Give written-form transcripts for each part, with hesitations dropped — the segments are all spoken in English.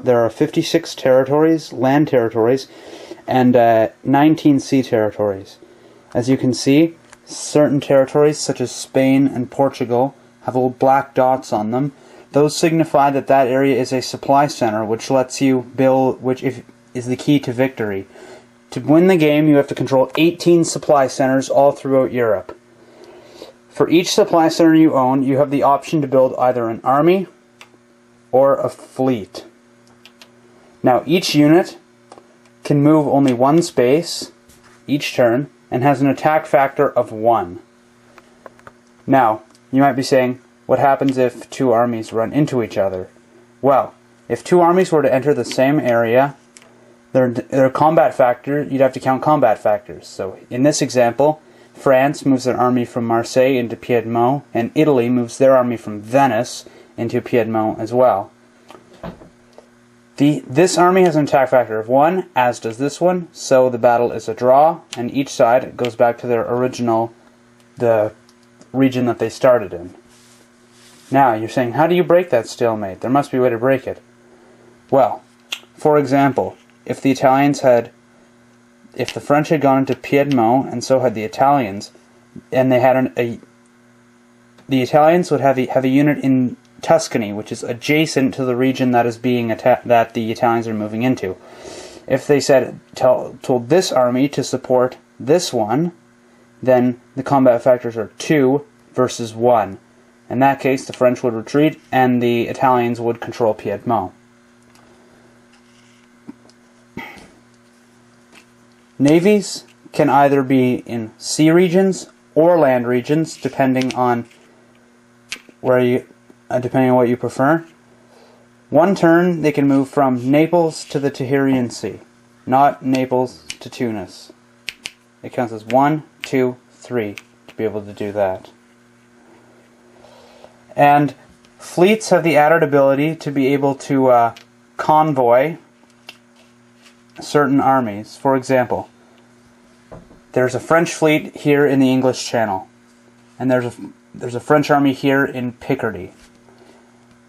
There are 56 territories, land territories, and 19 sea territories. As you can see, certain territories, such as Spain and Portugal, have little black dots on them. Those signify that that area is a supply center, which lets you build, is the key to victory. To win the game, you have to control 18 supply centers all throughout Europe. For each supply center you own, you have the option to build either an army or a fleet. Now, each unit can move only one space each turn and has an attack factor of 1. Now, you might be saying, what happens if two armies run into each other? Well, if two armies were to enter the same area, their combat factor, you'd have to count combat factors. So, in this example, France moves their army from Marseille into Piedmont, and Italy moves their army from Venice into Piedmont as well. This army has an attack factor of 1, as does this one, so the battle is a draw, and each side goes back to their the region that they started in. Now, you're saying, how do you break that stalemate? There must be a way to break it. Well, for example, if the French had gone into Piedmont, and so had the Italians, and they had the Italians would have a unit in Tuscany, which is adjacent to the region that is being that the Italians are moving into. If they told this army to support this one, then the combat factors are 2 versus 1. In that case, the French would retreat, and the Italians would control Piedmont. Navies can either be in sea regions or land regions, depending on what you prefer. One turn, they can move from Naples to the Tahirian Sea, not Naples to Tunis. It counts as 1, 2, 3 to be able to do that. And fleets have the added ability to be able to convoy certain armies. For example, there's a French fleet here in the English Channel, and there's a French army here in Picardy.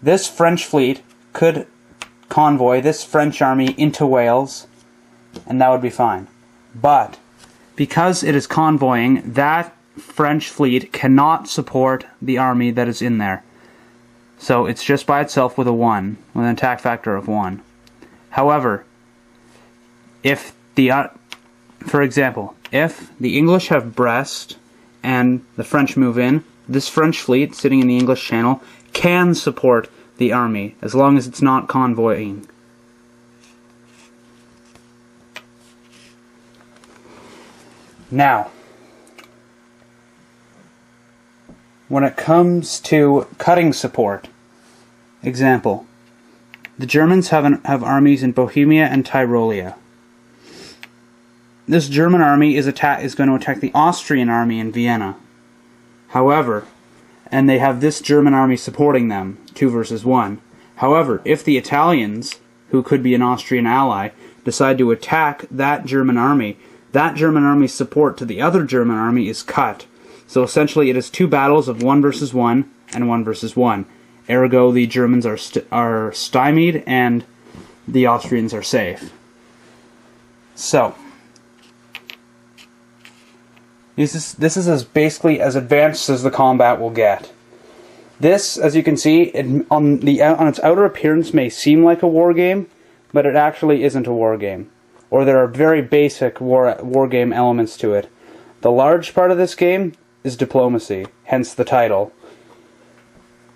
This French fleet could convoy this French army into Wales, and that would be fine. But because it is convoying, that French fleet cannot support the army that is in there. So it's just by itself with an attack factor of 1. However, for example, if the English have Brest and the French move in, this French fleet sitting in the English Channel can support the army as long as it's not convoying. Now, when it comes to cutting support, example, the Germans have armies in Bohemia and Tyrolia. This German army is going to attack the Austrian army in Vienna. However, and they have this German army supporting them, 2 versus 1. However, if the Italians, who could be an Austrian ally, decide to attack that German army's support to the other German army is cut. So essentially it is 2 battles of 1 versus 1 and 1 versus 1. Ergo, the Germans are stymied and the Austrians are safe. So, this is basically as advanced as the combat will get. This, as you can see, on its outer appearance may seem like a war game, but it actually isn't a war game. Or there are very basic war game elements to it. The large part of this game is diplomacy, hence the title.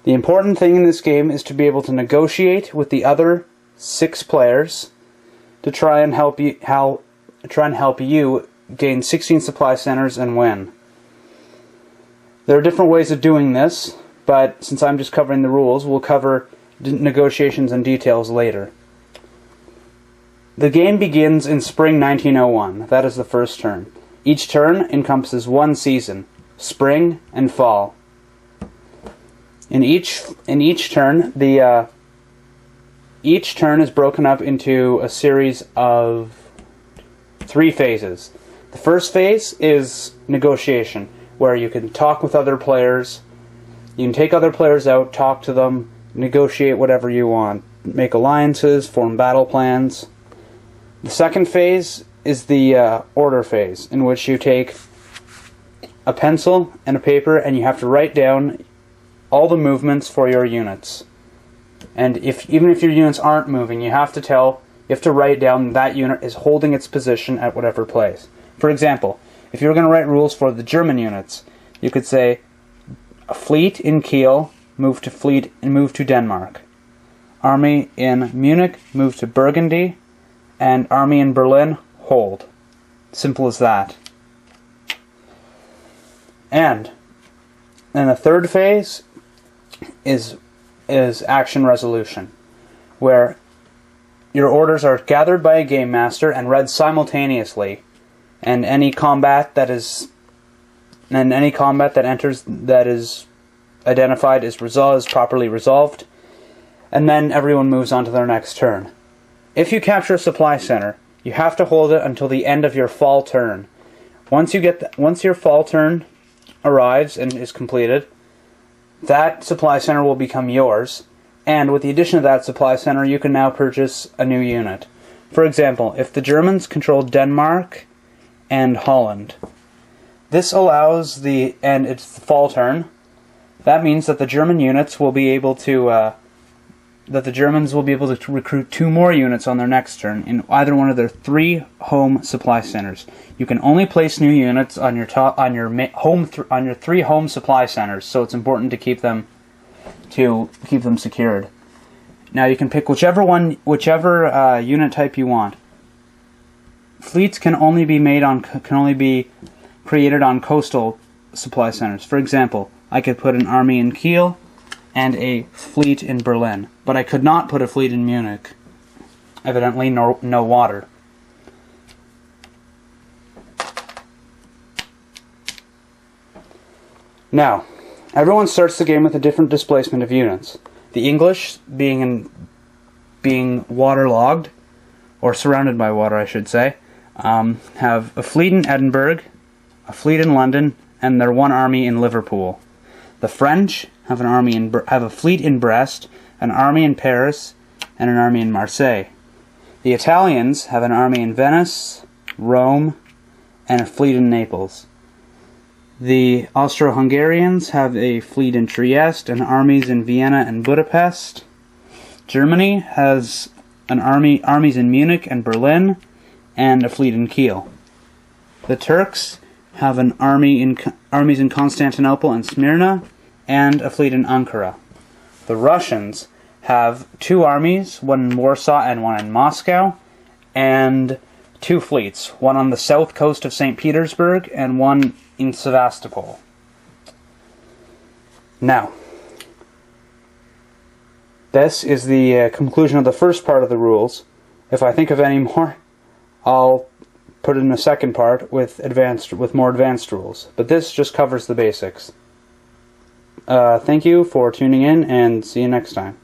The important thing in this game is to be able to negotiate with the other 6 players to try and help you gain 16 supply centers and win. There are different ways of doing this, but since I'm just covering the rules, we'll cover negotiations and details later. The game begins in spring 1901. That is the first turn. Each turn encompasses 1 season, spring and fall. In each turn, each turn is broken up into a series of 3 phases. The first phase is negotiation, where you can talk with other players. You can take other players out, talk to them, negotiate whatever you want. make alliances, form battle plans. The second phase is the order phase, in which you take a pencil and a paper and you have to write down all the movements for your units. And even if your units aren't moving, you have to write down that unit is holding its position at whatever place. For example, if you were going to write rules for the German units, you could say a fleet in Kiel move to Denmark. Army in Munich move to Burgundy, and army in Berlin hold. Simple as that. And then the third phase is action resolution, where your orders are gathered by a game master and read simultaneously, and any combat that enters that is identified is properly resolved, and then everyone moves on to their next turn. If you capture a supply center, you have to hold it until the end of your fall turn. Once your fall turn arrives and is completed, that supply center will become yours, and with the addition of that supply center, you can now purchase a new unit. For example, if the Germans control Denmark and Holland, this allows and it's the fall turn. That means that the German units will be able to Germans will be able to recruit 2 more units on their next turn in either one of their 3 home supply centers. You can only place new units on your 3 home supply centers, so it's important to keep them secured. Now you can pick whichever unit type you want. Fleets can only be created on coastal supply centers. For example, I could put an army in Kiel and a fleet in Berlin, but I could not put a fleet in Munich. Evidently, no water. Now, everyone starts the game with a different displacement of units. The English, being waterlogged, or surrounded by water, I should say, have a fleet in Edinburgh, a fleet in London, and their 1 army in Liverpool. The French have a fleet in Brest, an army in Paris, and an army in Marseille. The Italians have an army in Venice, Rome, and a fleet in Naples. The Austro-Hungarians have a fleet in Trieste and armies in Vienna and Budapest. Germany has armies in Munich and Berlin, and a fleet in Kiel. The Turks have armies in Constantinople and Smyrna, and a fleet in Ankara. The Russians have 2 armies, one in Warsaw and one in Moscow, and 2 fleets, one on the south coast of St. Petersburg and one in Sevastopol. Now, this is the conclusion of the first part of the rules. If I think of any more, I'll put it in a second part with more advanced rules. But this just covers the basics. Thank you for tuning in, and see you next time.